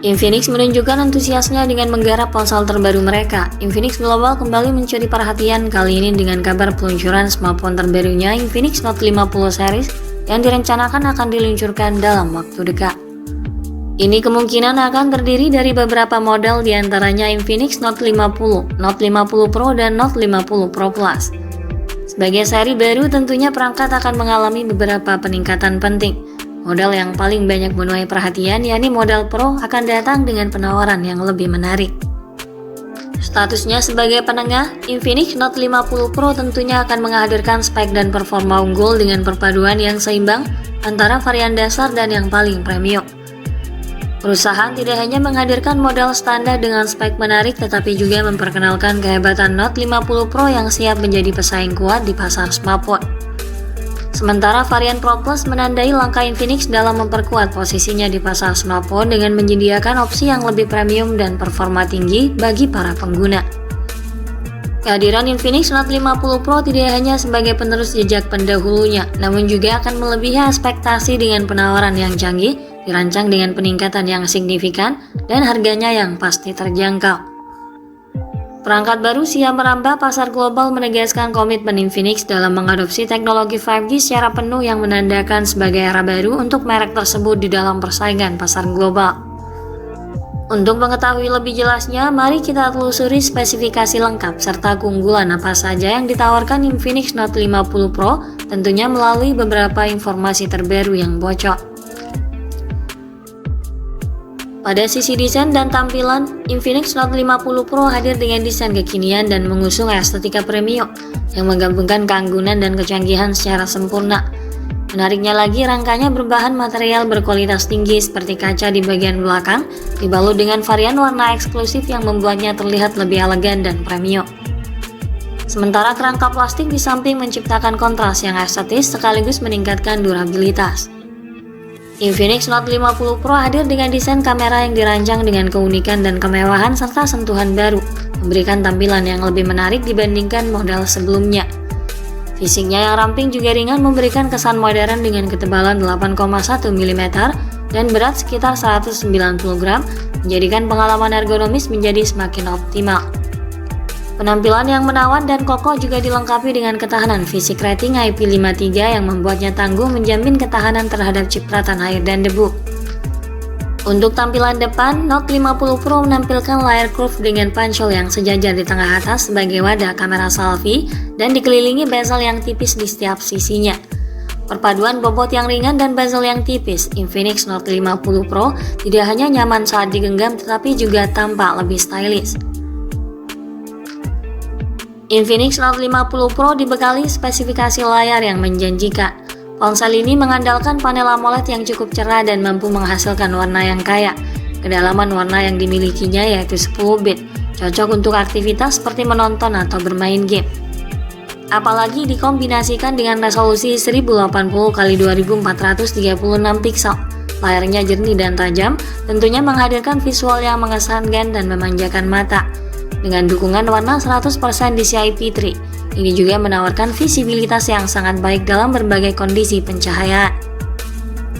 Infinix menunjukkan antusiasnya dengan menggarap ponsel terbaru mereka. Infinix Global kembali mencuri perhatian kali ini dengan kabar peluncuran smartphone terbarunya Infinix Note 50 series yang direncanakan akan diluncurkan dalam waktu dekat. Ini kemungkinan akan terdiri dari beberapa model diantaranya Infinix Note 50, Note 50 Pro, dan Note 50 Pro Plus. Sebagai seri baru tentunya perangkat akan mengalami beberapa peningkatan penting. Model yang paling banyak menuai perhatian yakni model Pro akan datang dengan penawaran yang lebih menarik. Statusnya sebagai penengah, Infinix Note 50 Pro tentunya akan menghadirkan spek dan performa unggul dengan perpaduan yang seimbang antara varian dasar dan yang paling premium. Perusahaan tidak hanya menghadirkan model standar dengan spek menarik tetapi juga memperkenalkan kehebatan Note 50 Pro yang siap menjadi pesaing kuat di pasar smartphone. Sementara varian Pro Plus menandai langkah Infinix dalam memperkuat posisinya di pasar smartphone dengan menyediakan opsi yang lebih premium dan performa tinggi bagi para pengguna. Kehadiran Infinix Note 50 Pro tidak hanya sebagai penerus jejak pendahulunya, namun juga akan melebihi ekspektasi dengan penawaran yang canggih, dirancang dengan peningkatan yang signifikan, dan harganya yang pasti terjangkau. Perangkat baru siap merambah pasar global menegaskan komitmen Infinix dalam mengadopsi teknologi 5G secara penuh yang menandakan sebagai era baru untuk merek tersebut di dalam persaingan pasar global. Untuk mengetahui lebih jelasnya, mari kita telusuri spesifikasi lengkap serta keunggulan apa saja yang ditawarkan Infinix Note 50 Pro, tentunya melalui beberapa informasi terbaru yang bocor. Pada sisi desain dan tampilan, Infinix Note 50 Pro hadir dengan desain kekinian dan mengusung estetika premium yang menggabungkan keanggunan dan kecanggihan secara sempurna. Menariknya lagi, rangkanya berbahan material berkualitas tinggi seperti kaca di bagian belakang, dibalut dengan varian warna eksklusif yang membuatnya terlihat lebih elegan dan premium. Sementara kerangka plastik di samping menciptakan kontras yang estetis sekaligus meningkatkan durabilitas. Infinix Note 50 Pro hadir dengan desain kamera yang dirancang dengan keunikan dan kemewahan serta sentuhan baru, memberikan tampilan yang lebih menarik dibandingkan model sebelumnya. Fisiknya yang ramping juga ringan memberikan kesan modern dengan ketebalan 8,1 mm dan berat sekitar 190 gram, menjadikan pengalaman ergonomis menjadi semakin optimal. Penampilan yang menawan dan kokoh juga dilengkapi dengan ketahanan fisik rating IP53 yang membuatnya tangguh menjamin ketahanan terhadap cipratan air dan debu. Untuk tampilan depan, Note 50 Pro menampilkan layar curve dengan punch-hole yang sejajar di tengah atas sebagai wadah kamera selfie dan dikelilingi bezel yang tipis di setiap sisinya. Perpaduan bobot yang ringan dan bezel yang tipis, Infinix Note 50 Pro tidak hanya nyaman saat digenggam tetapi juga tampak lebih stylish. Infinix Note 50 Pro dibekali spesifikasi layar yang menjanjikan. Ponsel ini mengandalkan panel AMOLED yang cukup cerah dan mampu menghasilkan warna yang kaya. Kedalaman warna yang dimilikinya yaitu 10 bit, cocok untuk aktivitas seperti menonton atau bermain game. Apalagi dikombinasikan dengan resolusi 1080x2436 piksel. Layarnya jernih dan tajam, tentunya menghadirkan visual yang mengesankan dan memanjakan mata. Dengan dukungan warna 100% DCI P3, ini juga menawarkan visibilitas yang sangat baik dalam berbagai kondisi pencahayaan.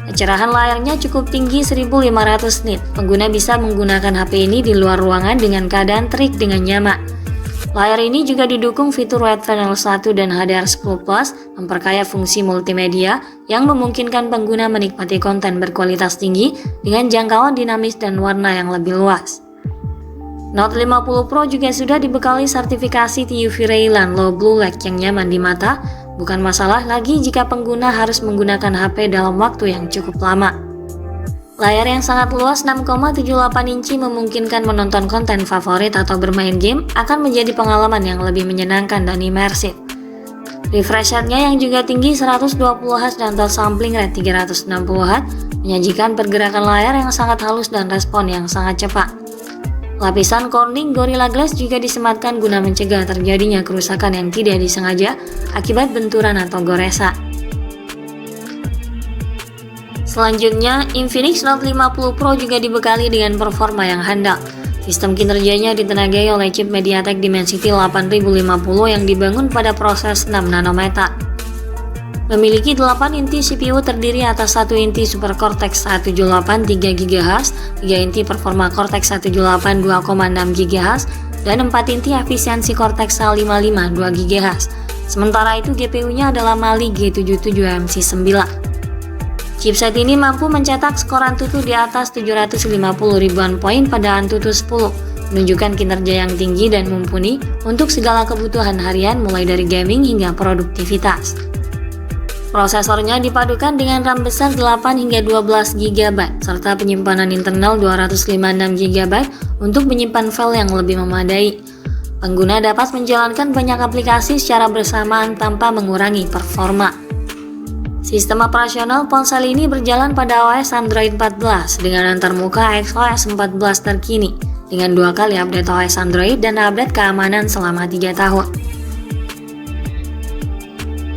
Kecerahan layarnya cukup tinggi 1500 nit. Pengguna bisa menggunakan HP ini di luar ruangan dengan keadaan terik dengan nyaman. Layar ini juga didukung fitur Wide Panel 1 dan HDR10+, memperkaya fungsi multimedia yang memungkinkan pengguna menikmati konten berkualitas tinggi dengan jangkauan dinamis dan warna yang lebih luas. Note 50 Pro juga sudah dibekali sertifikasi TUV Raylan Low Blue Light yang nyaman di mata, bukan masalah lagi jika pengguna harus menggunakan HP dalam waktu yang cukup lama. Layar yang sangat luas 6,78 inci memungkinkan menonton konten favorit atau bermain game akan menjadi pengalaman yang lebih menyenangkan dan imersif. Refresh rate-nya yang juga tinggi 120Hz dan touch sampling rate 360Hz menyajikan pergerakan layar yang sangat halus dan respon yang sangat cepat. Lapisan Corning Gorilla Glass juga disematkan guna mencegah terjadinya kerusakan yang tidak disengaja akibat benturan atau goresan. Selanjutnya, Infinix Note 50 Pro juga dibekali dengan performa yang handal. Sistem kinerjanya ditenagai oleh chip MediaTek Dimensity 8050 yang dibangun pada proses 6 nanometer. Memiliki 8 inti CPU terdiri atas 1 inti Super Cortex A78 3 GHz, 3 inti Performa Cortex A78 2,6 GHz, dan 4 inti efisiensi Cortex A55 2 GHz. Sementara itu GPU-nya adalah Mali G77 MC9. Chipset ini mampu mencetak skor AnTuTu di atas 750 ribuan poin pada AnTuTu 10, menunjukkan kinerja yang tinggi dan mumpuni untuk segala kebutuhan harian mulai dari gaming hingga produktivitas. Prosesornya dipadukan dengan RAM besar 8 hingga 12 GB serta penyimpanan internal 256 GB untuk menyimpan file yang lebih memadai. Pengguna dapat menjalankan banyak aplikasi secara bersamaan tanpa mengurangi performa. Sistem operasional ponsel ini berjalan pada OS Android 14 dengan antarmuka XOS 14 terkini, dengan 2 kali update OS Android dan update keamanan selama 3 tahun.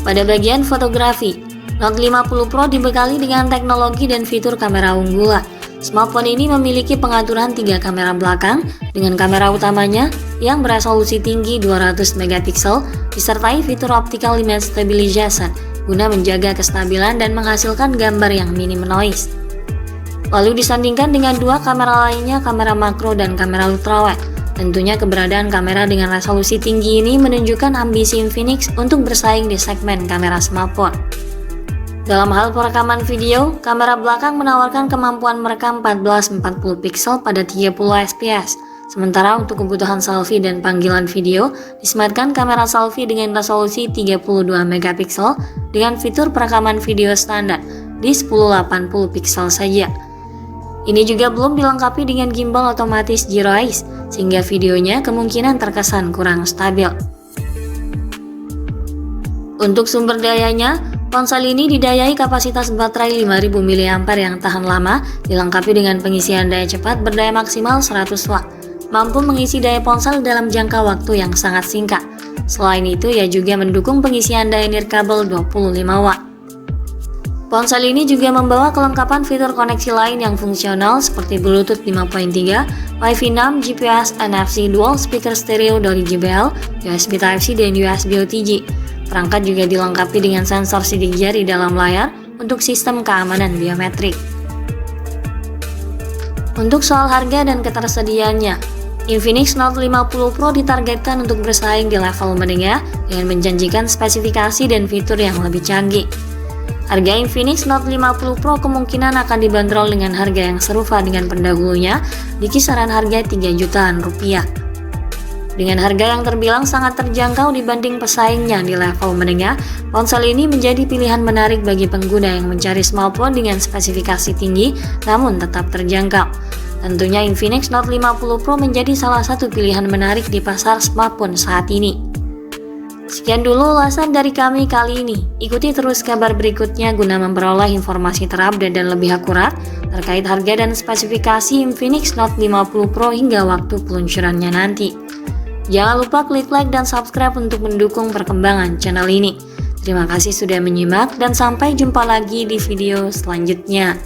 Pada bagian fotografi, Note 50 Pro dibekali dengan teknologi dan fitur kamera unggulan. Smartphone ini memiliki pengaturan 3 kamera belakang dengan kamera utamanya yang beresolusi tinggi 200 megapiksel disertai fitur optical image stabilization guna menjaga kestabilan dan menghasilkan gambar yang minim noise. Lalu disandingkan dengan 2 kamera lainnya, kamera makro dan kamera ultrawide. Tentunya keberadaan kamera dengan resolusi tinggi ini menunjukkan ambisi Infinix untuk bersaing di segmen kamera smartphone. Dalam hal perekaman video, kamera belakang menawarkan kemampuan merekam 1440 piksel pada 30 fps. Sementara untuk kebutuhan selfie dan panggilan video, disematkan kamera selfie dengan resolusi 32 megapiksel dengan fitur perekaman video standar di 1080 piksel saja. Ini juga belum dilengkapi dengan gimbal otomatis Zero Eyes, sehingga videonya kemungkinan terkesan kurang stabil. Untuk sumber dayanya, ponsel ini didayai kapasitas baterai 5000 mAh yang tahan lama, dilengkapi dengan pengisian daya cepat berdaya maksimal 100 Watt. Mampu mengisi daya ponsel dalam jangka waktu yang sangat singkat. Selain itu, ia juga mendukung pengisian daya nirkabel 25 Watt. Ponsel ini juga membawa kelengkapan fitur koneksi lain yang fungsional seperti Bluetooth 5.3, Wi-Fi 6, GPS, NFC, dual speaker stereo dari JBL, USB Type-C, dan USB OTG. Perangkat juga dilengkapi dengan sensor sidik jari dalam layar untuk sistem keamanan biometrik. Untuk soal harga dan ketersediaannya, Infinix Note 50 Pro ditargetkan untuk bersaing di level menengah dengan menjanjikan spesifikasi dan fitur yang lebih canggih. Harga Infinix Note 50 Pro kemungkinan akan dibanderol dengan harga yang serupa dengan pendahulunya di kisaran harga 3 jutaan rupiah. Dengan harga yang terbilang sangat terjangkau dibanding pesaingnya di level menengah, ponsel ini menjadi pilihan menarik bagi pengguna yang mencari smartphone dengan spesifikasi tinggi namun tetap terjangkau. Tentunya Infinix Note 50 Pro menjadi salah satu pilihan menarik di pasar smartphone saat ini. Sekian dulu ulasan dari kami kali ini. Ikuti terus kabar berikutnya guna memperoleh informasi terupdate dan lebih akurat terkait harga dan spesifikasi Infinix Note 50 Pro hingga waktu peluncurannya nanti. Jangan lupa klik like dan subscribe untuk mendukung perkembangan channel ini. Terima kasih sudah menyimak dan sampai jumpa lagi di video selanjutnya.